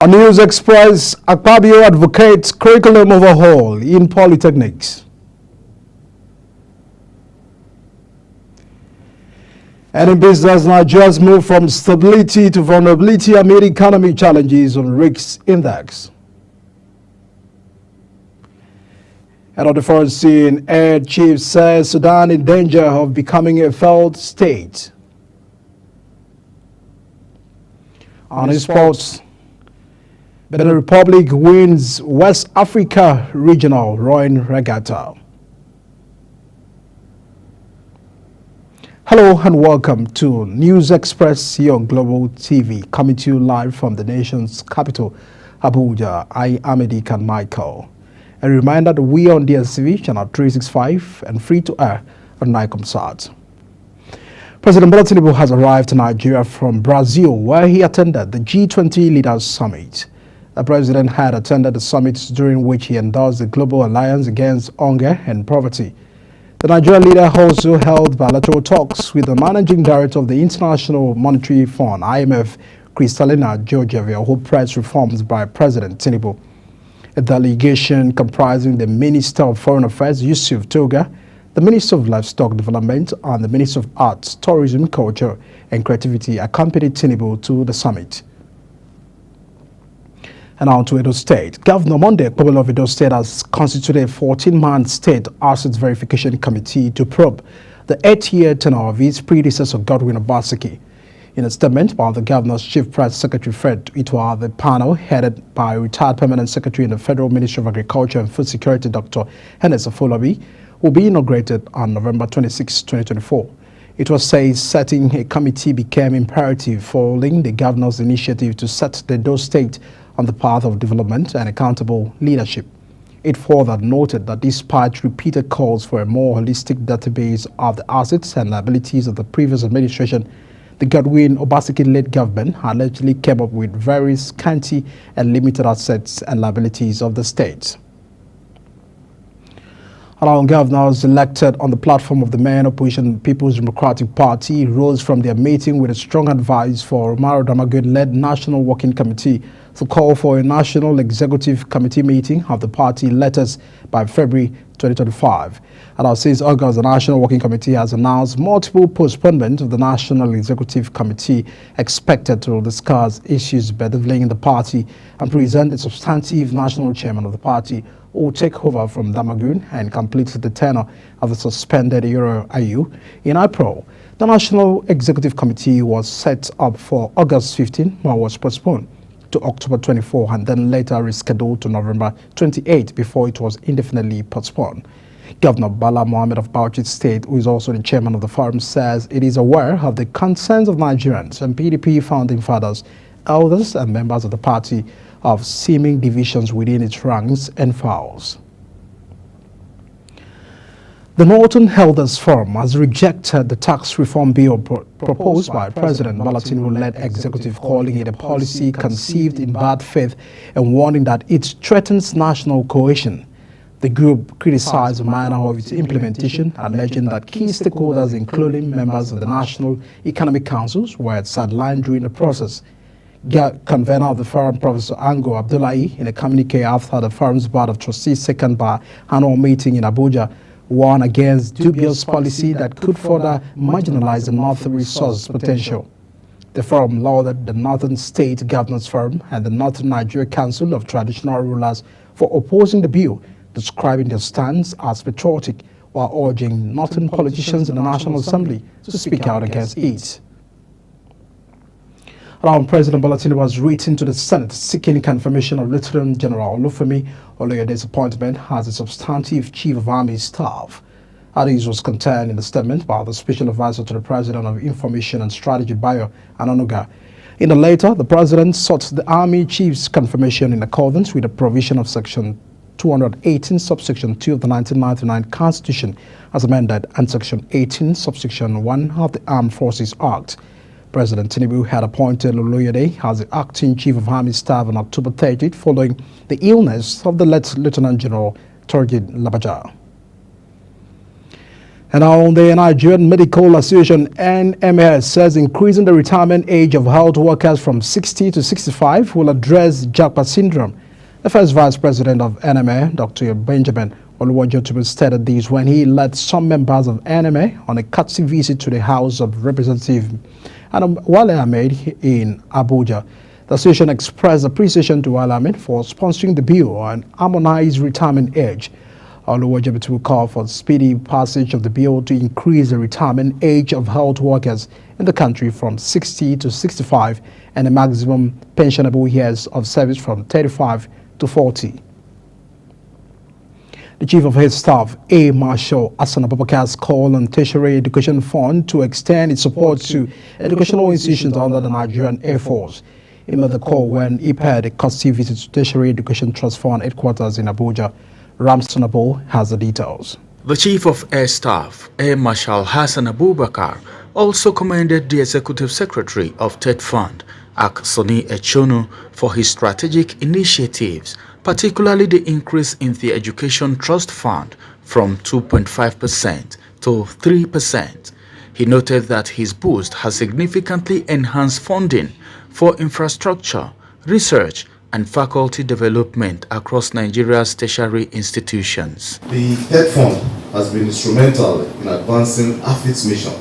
On News Express, Akpabio advocates curriculum overhaul in polytechnics. And in business, Nigeria's move from stability to vulnerability amid economic challenges on RICS index. And on the foreign scene, Air Chief says Sudan in danger of becoming a failed state. On sports, Benin Republic wins West Africa Regional Rowing Regatta. Hello and welcome to News Express here on Global TV, coming to you live from the nation's capital, Abuja. I am Edikan Michael. A reminder that we are on DSTV channel 365 and free to air on Nicomsat. President Bola Tinubu has arrived to Nigeria from Brazil, where he attended the G20 Leaders Summit. The president had attended the summit during which he endorsed the Global Alliance Against Hunger and Poverty. The Nigerian leader also held bilateral talks with the managing director of the International Monetary Fund, IMF, Kristalina Georgieva, who pressed reforms by President Tinubu. A delegation comprising the Minister of Foreign Affairs, Yusuf Toga, the Minister of Livestock Development, and the Minister of Arts, Tourism, Culture, and Creativity accompanied Tinubu to the summit. And on to Edo State. Governor Monday Ekpebolo of Edo State has constituted a 14-man state assets verification committee to probe the 8-year tenure of his predecessor, Godwin Obaseki. In a statement by the governor's chief press secretary, Fred Itwa, the panel, headed by retired permanent secretary in the Federal Ministry of Agriculture and Food Security, Dr. Hennes Afolabi, will be inaugurated on November 26, 2024. It was said setting a committee became imperative following the governor's initiative to set the Edo State on the path of development and accountable leadership. It further noted that despite repeated calls for a more holistic database of the assets and liabilities of the previous administration, the Godwin Obaseki-led government allegedly came up with very scanty and limited assets and liabilities of the state. Allowing governors elected on the platform of the main opposition People's Democratic Party rose from their meeting with a strong advice for Umaru Damagud-led National Working Committee to call for a National Executive Committee meeting of the party latest by February 2025. And since August, the National Working Committee has announced multiple postponements of the National Executive Committee expected to discuss issues bedeviling in the party and present a substantive national chairman of the party who will take over from Damagud and complete the tenure of the suspended Euro IU. In April, the National Executive Committee was set up for August 15, but was postponed to October 24 and then later rescheduled to November 28 before it was indefinitely postponed. Governor Bala Mohammed of Bauchi State, who is also the chairman of the forum, says it is aware of the concerns of Nigerians and PDP founding fathers, elders and members of the party of seeming divisions within its ranks and files. The Northern Elders Forum has rejected the tax reform bill proposed by President Bola Tinubu-led executive, calling it a policy conceived in bad faith and warning that it threatens national cohesion. The group criticized the manner of its implementation, alleging that key stakeholders, including members of the National Economic Councils, were sidelined during the process. Convener of the forum, Professor Ango Abdullahi, in a communique after the forum's board of trustees' second annual meeting in Abuja, warned against dubious policy that could further marginalize the Northern resource potential. The forum lauded the Northern State Governors Forum and the Northern Nigeria Council of Traditional Rulers for opposing the bill, describing their stance as patriotic, while urging Northern politicians in the National Assembly to speak out against it. President Bola Tinubu has written to the Senate seeking confirmation of Lieutenant General Olufemi Oloyede's appointment as the substantive Chief of Army Staff. This was contained in the statement by the Special Advisor to the President of Information and Strategy, Bayo Ananuga. In the letter, the President sought the Army Chief's confirmation in accordance with the provision of Section 218, subsection 2 of the 1999 Constitution as amended and Section 18, subsection 1 of the Armed Forces Act. President Tinubu had appointed Oloyede as the acting Chief of Army Staff on October 30th following the illness of the late Lieutenant General Turgid Labaja. And now the Nigerian Medical Association NMS says increasing the retirement age of health workers from 60 to 65 will address Japa syndrome. The first vice president of NMA, Dr. Benjamin Oluwajotubu, stated this when he led some members of NMA on a courtesy visit to the House of Representatives and Wale Ahmed in Abuja. The association expressed appreciation to Wale Ahmed for sponsoring the bill on harmonized retirement age. Oluwajotubu called for speedy passage of the bill to increase the retirement age of health workers in the country from 60 to 65 and the maximum pensionable years of service from 35 to 40. The Chief of His Staff, Air Marshal Hassan Abubakar's call on Tertiary Education Fund to extend its support to educational institutions under the Nigerian Air Force. He made the call when he paid a courtesy visit to Tertiary Education Trust Fund headquarters in Abuja. Ramson Abo has the details. The Chief of Air Staff, Air Marshal Hassan Abubakar, also commended the Executive Secretary of TED Fund, Soni Echonu, for his strategic initiatives, particularly the increase in the Education Trust Fund from 2.5% to 3%. He noted that his boost has significantly enhanced funding for infrastructure, research, and faculty development across Nigeria's tertiary institutions. The TED Fund has been instrumental in advancing AFIT's mission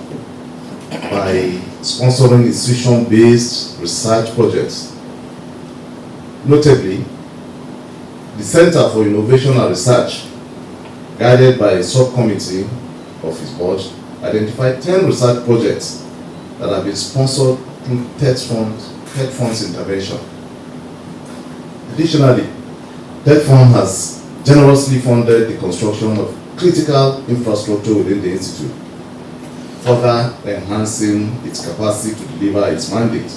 by sponsoring institution-based research projects. Notably, the Center for Innovation and Research, guided by a subcommittee of his board, identified 10 research projects that have been sponsored through TED Fund's intervention. Additionally, TED Fund has generously funded the construction of critical infrastructure within the institute, further enhancing its capacity to deliver its mandate.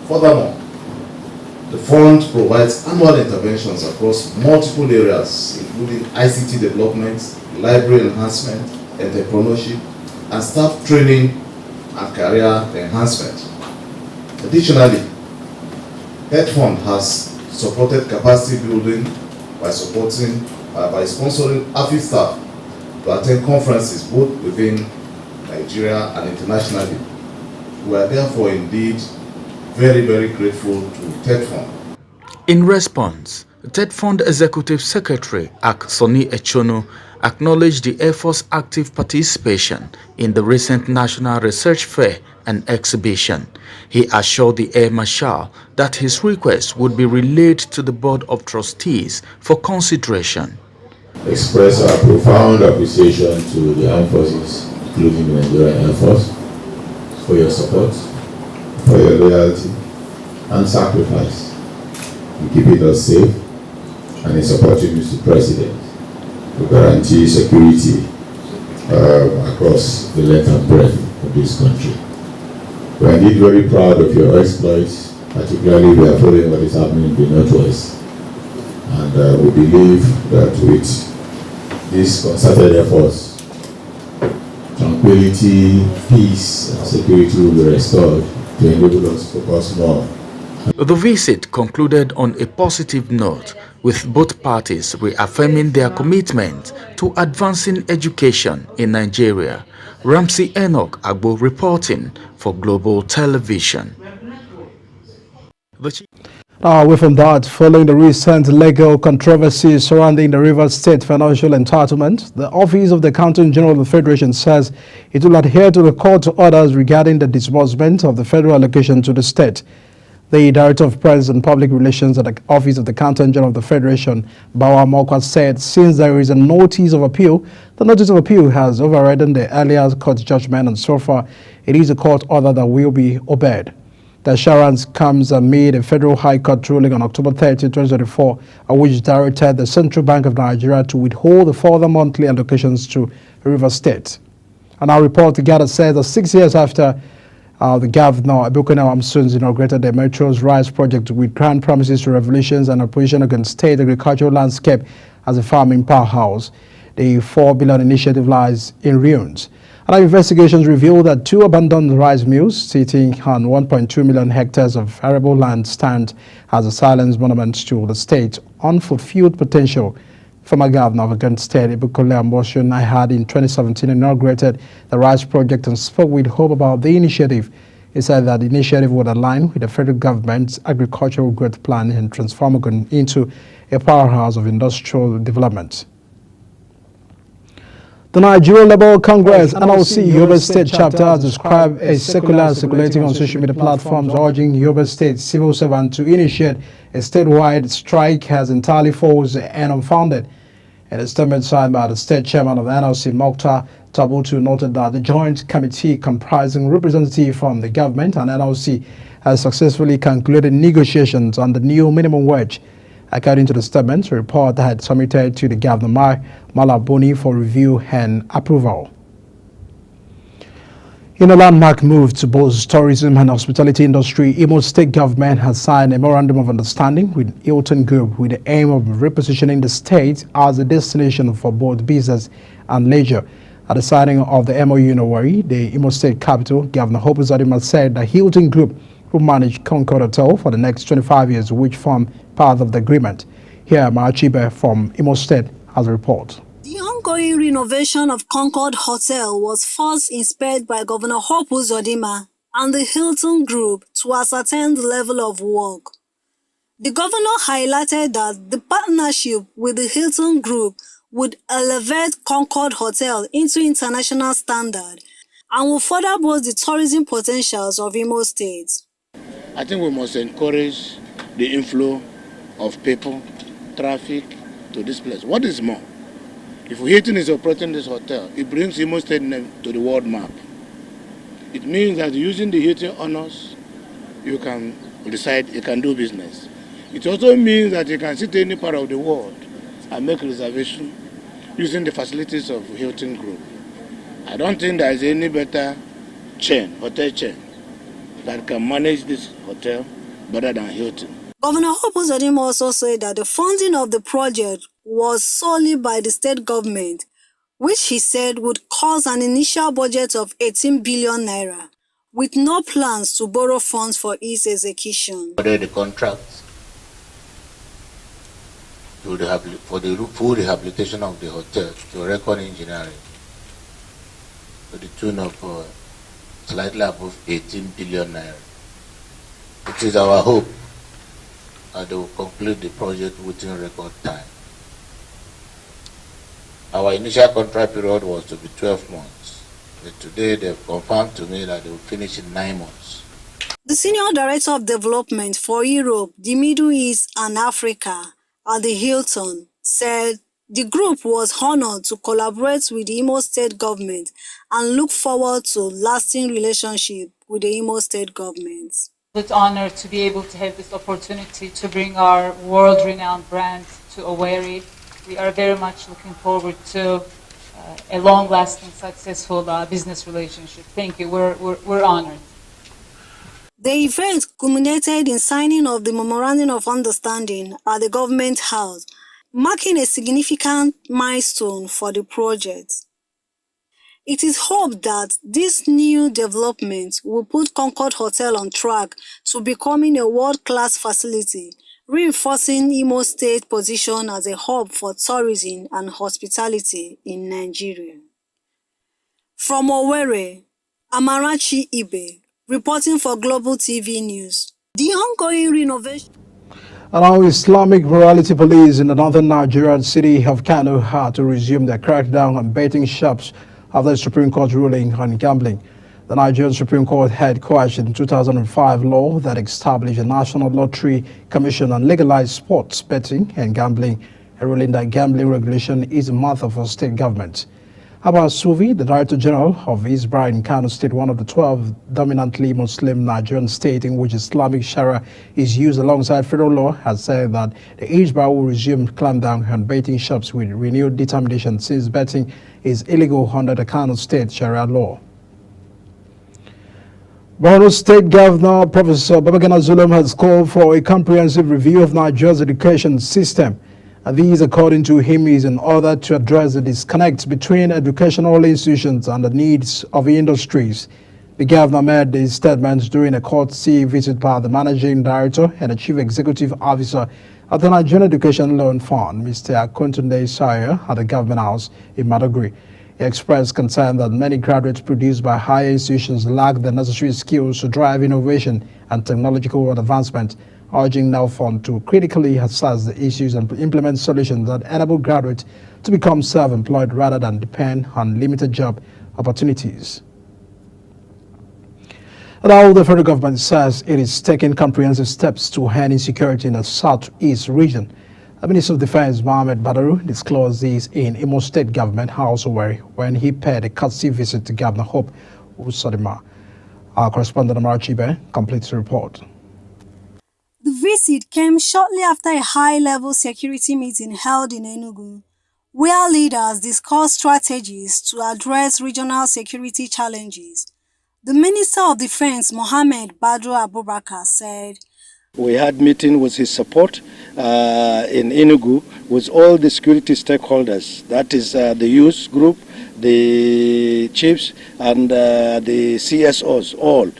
Furthermore, the fund provides annual interventions across multiple areas, including ICT development, library enhancement, entrepreneurship, and staff training and career enhancement. Additionally, TED Fund has supported capacity building by sponsoring AFIT staff to attend conferences both within Nigeria and internationally. We are therefore indeed very, very grateful to TED Fund. In response, TED Fund Executive Secretary Soni Echonu acknowledged the Air Force active participation in the recent National Research Fair and exhibition. He assured the Air Marshal that his request would be relayed to the Board of Trustees for consideration. Express our profound appreciation to the armed forces, including the Nigerian Air Force, for your support, for your loyalty and sacrifice in keeping us safe and in supporting Mr. President to guarantee security across the length and breadth of this country. We are indeed very proud of your exploits, particularly we are following what is happening in the Northwest. And we believe that with this concerted efforts, tranquility, peace, and security will be restored to enable us to focus more. The visit concluded on a positive note, with both parties reaffirming their commitment to advancing education in Nigeria. Ramsey Enoch Agbo reporting for Global Television. Away from that, following the recent legal controversies surrounding the Rivers State financial entitlement, the Office of the Accountant General of the Federation says it will adhere to the court orders regarding the disbursement of the federal allocation to the state. The Director of Press and Public Relations at the Office of the Accountant General of the Federation, Bawa Mokwa, said since there is a notice of appeal, the notice of appeal has overridden the earlier court judgment, and so far it is a court order that will be obeyed. The assurance comes amid a federal high court ruling on October 30, 2024, which directed the Central Bank of Nigeria to withhold the further monthly allocations to Rivers State. And our report together says that 6 years after the governor, Ebukene Amsun's, inaugurated the Metro's Rise project with grand promises to revolutions and opposition against state agricultural landscape as a farming powerhouse, the 4 billion initiative lies in ruins. And our investigations reveal that 2 abandoned rice mills sitting on 1.2 million hectares of arable land stand as a silent monument to the state's unfulfilled potential Former Governor of Ogun State, Ibukole Ambossion, I had in 2017 inaugurated the Rice Project and spoke with hope about the initiative. He said that the initiative would align with the federal government's agricultural growth plan and transform Ogun into a powerhouse of industrial development. The Nigerian Labour Congress NLC Yobe State chapter has described a circular circulating on social media platforms urging Yobe State civil servants to initiate a statewide strike as entirely false and unfounded. In a statement signed by the state chairman of the NLC, Mokhtar Tabutu, noted that the joint committee comprising representatives from the government and NLC has successfully concluded negotiations on the new minimum wage. According to the statement, a report had submitted to the Governor Malabuni for review and approval. In a landmark move to boost tourism and hospitality industry, Imo State government has signed a memorandum of understanding with Hilton Group with the aim of repositioning the state as a destination for both business and leisure. At the signing of the MOU in Owerri, the Imo State capital, Governor Hope Uzodinma said that Hilton Group will manage Concord Hotel for the next 25 years, which form part of the agreement. Here, Machibe from Imo State has a report. The ongoing renovation of Concord Hotel was first inspired by Governor Hope Uzodinma and the Hilton Group to ascertain the level of work. The governor highlighted that the partnership with the Hilton Group would elevate Concord Hotel into international standard and will further boost the tourism potentials of Imo State. I think we must encourage the inflow of people, traffic to this place. What is more, if Hilton is operating this hotel, it brings Imo State name to the world map. It means that using the Hilton honors, you can reside, you can do business. It also means that you can sit in any part of the world and make reservation using the facilities of Hilton Group. I don't think there is any better hotel chain, that can manage this hotel better than Hilton. Governor Hope Uzodinma also said that the funding of the project was solely by the state government, which he said would cost an initial budget of 18 billion naira, with no plans to borrow funds for its execution. The contracts for the full rehabilitation of the hotel to Record Engineering to the tune of slightly above 18 billion naira. It is our hope that they will conclude the project within record time. Our initial contract period was to be 12 months, but today they've confirmed to me that they will finish in 9 months. The Senior Director of Development for Europe, the Middle East and Africa at the Hilton said the group was honored to collaborate with the Imo State government and look forward to lasting relationship with the Imo State government. It's an honor to be able to have this opportunity to bring our world-renowned brand to Owerri. We are very much looking forward to a long-lasting, successful business relationship. Thank you. We're honored. The event culminated in signing of the Memorandum of Understanding at the Government House, marking a significant milestone for the project. It is hoped that this new development will put Concord Hotel on track to becoming a world-class facility, reinforcing Imo State's position as a hub for tourism and hospitality in Nigeria. From Owerri, Amarachi Ibe, reporting for Global TV News. The ongoing renovation. Now, Islamic morality police in the northern Nigerian city of Kano had to resume their crackdown on betting shops after the Supreme Court ruling on gambling. The Nigerian Supreme Court had questioned 2005 law that established a National Lottery Commission and legalized sports betting and gambling, a ruling that gambling regulation is a matter for state government. Abba Suvi, the Director General of Isbra in Kano State, one of the 12 dominantly Muslim Nigerian states in which Islamic Sharia is used alongside federal law, has said that the Isbra will resume clampdown on betting shops with renewed determination since betting is illegal under the Kano State Sharia law. Borno State Governor Professor Babagana Zulum has called for a comprehensive review of Nigeria's education system. And these, according to him, is in order to address the disconnect between educational institutions and the needs of industries. The governor made these statements during a courtesy visit by the managing director and the chief executive officer at the Nigerian Education Loan Fund, Mr. Akuntunde Sayo, at the government house in Maduguri. He expressed concern that many graduates produced by higher institutions lack the necessary skills to drive innovation and technological advancement, urging NELFund to critically assess the issues and implement solutions that enable graduates to become self-employed rather than depend on limited job opportunities. Now, the federal government says it is taking comprehensive steps to end insecurity in the southeast region. The Minister of Defense, Mohammed Badaru, disclosed this in Imo State Government House when he paid a courtesy visit to Governor Hope Uzodinma. Our correspondent Amara Chibe completes the report. The visit came shortly after a high-level security meeting held in Enugu, where leaders discussed strategies to address regional security challenges. The Minister of Defense, Mohammed Badru Abubakar, said, "We had meeting with his support in Enugu with all the security stakeholders, that is the youth group, the chiefs and the CSOs, all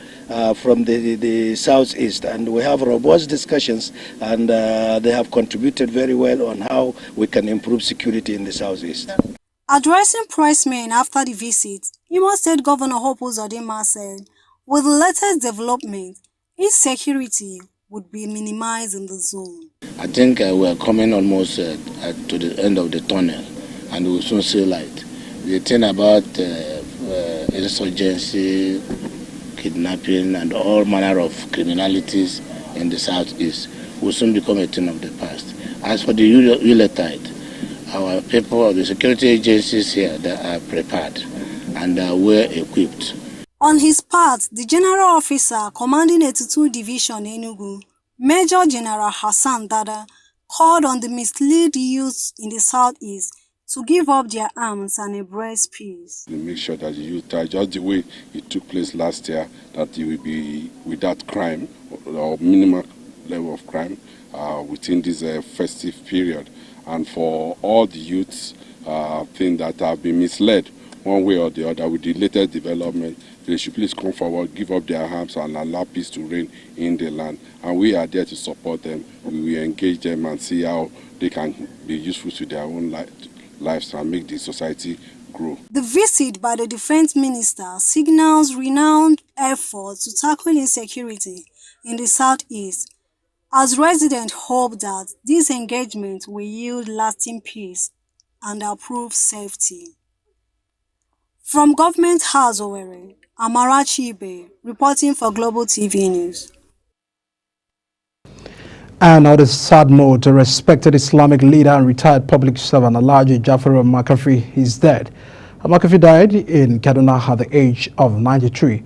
from the southeast, and we have robust discussions, and they have contributed very well on how we can improve security in the southeast." Addressing pressmen after the visit, Imo State Governor Hope Uzodinma said, with the latest development, insecurity would be minimized in the zone. I think we are coming almost to the end of the tunnel, and we will soon see light. The thing about insurgency, kidnapping, and all manner of criminalities in the southeast will soon become a thing of the past. As for the Uletide, our people, the security agencies here, they are prepared and well equipped. On his part, the General Officer commanding 82 Division Enugu, Major General Hassan Dada, called on the misled youths in the southeast to give up their arms and embrace peace. We make sure that the youth are just the way it took place last year, that it will be without crime or minimal level of crime within this festive period. And for all the youths things that have been misled one way or the other with the latest development, they should please come forward, give up their arms and allow peace to reign in the land. And we are there to support them. We will engage them and see how they can be useful to their own lives and make the society grow. The visit by the Defense Minister signals renowned efforts to tackle insecurity in the southeast, as residents hope that this engagement will yield lasting peace and improve safety. From Government House, Owerri, Amara Chibe, reporting for Global TV News. And on a sad note, a respected Islamic leader and retired public servant Alhaji Jafaru Makafi is dead. Makafi died in Kaduna at the age of 93.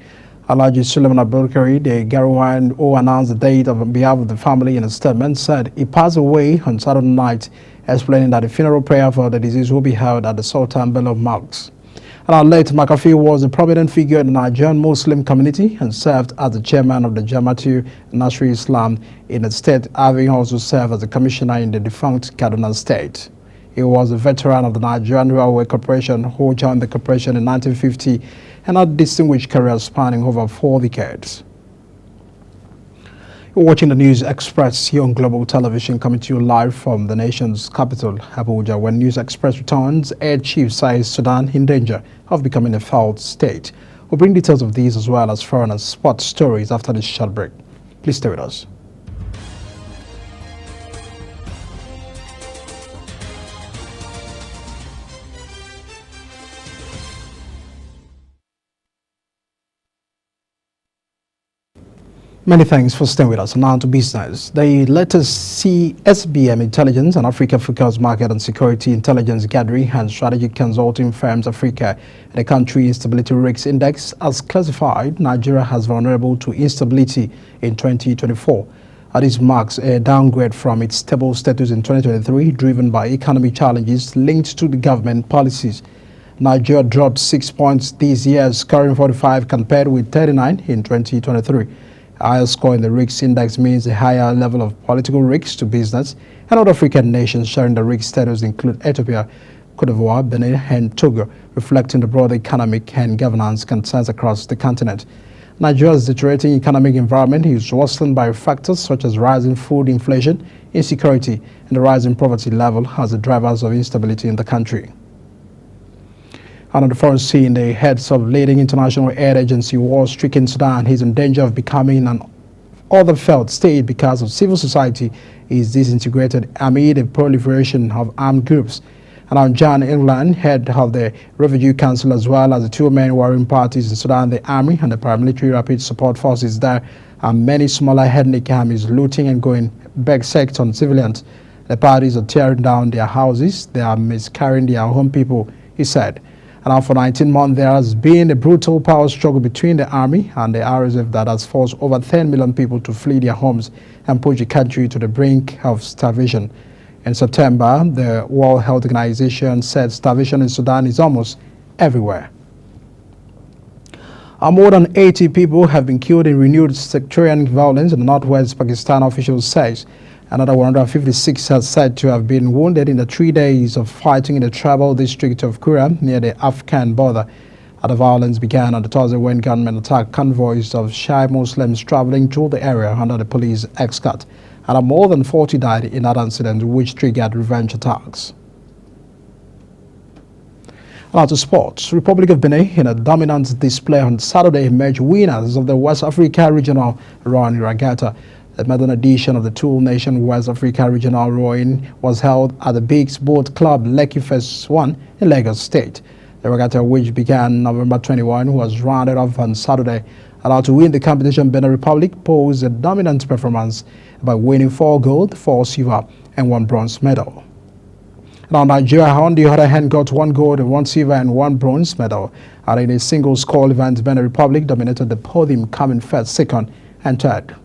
Alhaji Suleiman Abubakar, the Garawan, who announced the date on behalf of the family in a statement, said he passed away on Saturday night, explaining that the funeral prayer for the deceased will be held at the Sultan Bello Mosque. And late Makafi was a prominent figure in the Nigerian Muslim community and served as the chairman of the Jamaatul Nasri Islam in the state, having also served as a commissioner in the defunct Kaduna state. He was a veteran of the Nigerian Railway Corporation, who joined the corporation in 1950 and had a distinguished career spanning over 4 decades. You're watching the News Express here on Global Television, coming to you live from the nation's capital, Abuja. When News Express returns, Air Chief says Sudan in danger of becoming a failed state. We'll bring details of these as well as foreign and sports stories after this short break. Please stay with us. Many thanks for staying with us. Now to business. The latest CSBM Intelligence and Africa Focus Market and Security Intelligence Gathering and Strategic Consulting Firms Africa and the Country Instability Risks Index has classified Nigeria as vulnerable to instability in 2024. This marks a downgrade from its stable status in 2023, driven by economic challenges linked to the government policies. Nigeria dropped 6 points this year, scoring 45 compared with 39 in 2023. A higher score in the risks index means a higher level of political risks to business, and other African nations sharing the risk status include Ethiopia, Cote d'Ivoire, Benin, and Togo, reflecting the broader economic and governance concerns across the continent. Nigeria's deteriorating economic environment is worsened by factors such as rising food inflation, insecurity, and the rising poverty level as the drivers of instability in the country. And on the foreign scene, the heads of leading international aid agency war-stricken Sudan is in danger of becoming an other failed state because of civil society is disintegrated amid the proliferation of armed groups. And now John England, head of the Refugee Council, as well as the two main warring parties in Sudan, the army and the paramilitary rapid support forces, there are many smaller ethnic armies looting and going berserk on civilians. The parties are tearing down their houses, they are miscarrying their home people, he said. And now for 19 months, there has been a brutal power struggle between the army and the RSF that has forced over 10 million people to flee their homes and push the country to the brink of starvation. In September, the World Health Organization said starvation in Sudan is almost everywhere. More than 80 people have been killed in renewed sectarian violence in the northwest Pakistan, officials say. Another 156 are said to have been wounded in the 3 days of fighting in the tribal district of Kuram near the Afghan border. The violence began on the Thursday when gunmen attacked convoys of Shia Muslims traveling through the area under the police escort. And more than 40 died in that incident, which triggered revenge attacks. Now to sports. Republic of Benin, in a dominant display on Saturday, emerged winners of the West Africa Regional Rowing Regatta. The modern edition of the Tool Nation West Africa Regional Rowing was held at the Biggs Boat Club Lekki Phase 1 in Lagos State. The regatta, which began November 21, was rounded off on Saturday. Allowed to win the competition, Benin Republic posed a dominant performance by winning 4 gold, 4 silver, and 1 bronze medal. Now Nigeria, on the other hand, got 1 gold, 1 silver, and 1 bronze medal. And in a single score event, Benin Republic dominated the podium, coming first, second, and third.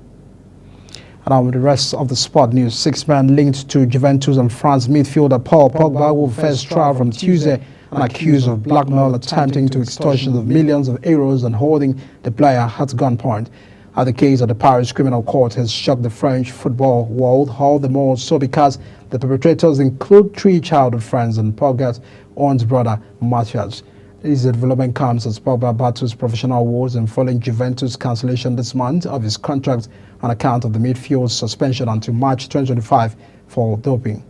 And now with the rest of the sport news, 6 men linked to Juventus and France midfielder Paul Pogba will face trial from Tuesday and accused of blackmail, attempting to extortion of millions of euros and holding the player at gunpoint. The case of the Paris Criminal Court has shocked the French football world, all the more so because the perpetrators include 3 childhood friends and Pogba's own brother, Matthias. This development comes as Pogba battles professional woes and following Juventus' cancellation this month of his contract on account of the midfield's suspension until March 2025 for doping.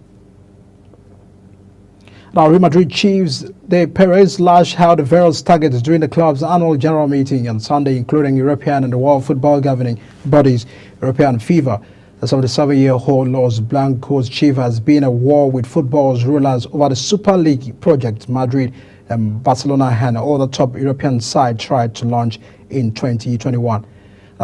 Now, Real Madrid chiefs De Perez lashed out the various targets during the club's annual general meeting on Sunday, including European and the World Football governing bodies, European FIFA. The 77-year-old Los Blancos chief has been at war with football's rulers over the Super League project Madrid and Barcelona and other top European sides tried to launch in 2021.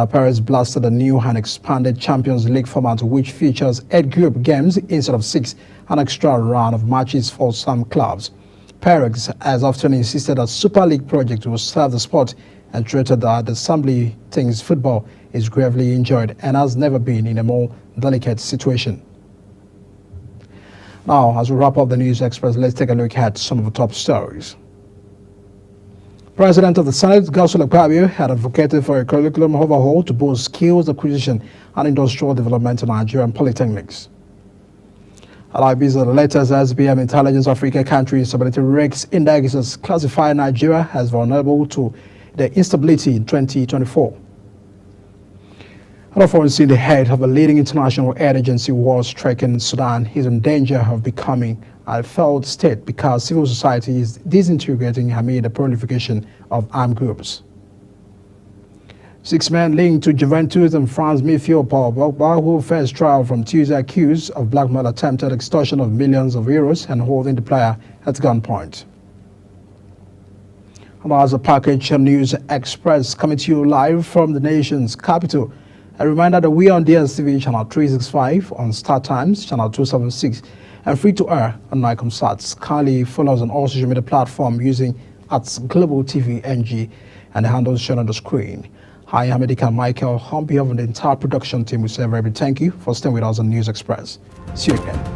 Perez blasted a new and expanded Champions League format, which features 8 group games instead of 6, an extra round of matches for some clubs. Perez has often insisted that Super League project will serve the sport and treated that the simply things football is gravely injured and has never been in a more delicate situation. Now, as we wrap up the News Express, let's take a look at some of the top stories. President of the Senate, Godswill Akpabio, had advocated for a curriculum overhaul to boost skills acquisition and industrial development in Nigerian polytechnics. LIB's the latest SBM Intelligence Africa Country Instability Risk Index has classified Nigeria as vulnerable to the instability in 2024. Unfortunately, the head of a leading international aid agency war-stricken Sudan is in danger of becoming a failed state because civil society is disintegrating amid the proliferation of armed groups. 6 men linked to Juventus and France midfield Paul Pogba will face trial from Tuesday, accused of blackmail, attempted extortion of millions of euros and holding the player at gunpoint. And as a package of News Express coming to you live from the nation's capital, a reminder that we are on DSTV channel 365, on Star Times channel 276, and free to air on Nicomsat. Kindly follow us on all social media platforms using @Global TV NG and the handles shown on the screen. Hi, I'm Medical Michael. On behalf of the entire production team, we say a very big thank you for staying with us on News Express. See you again.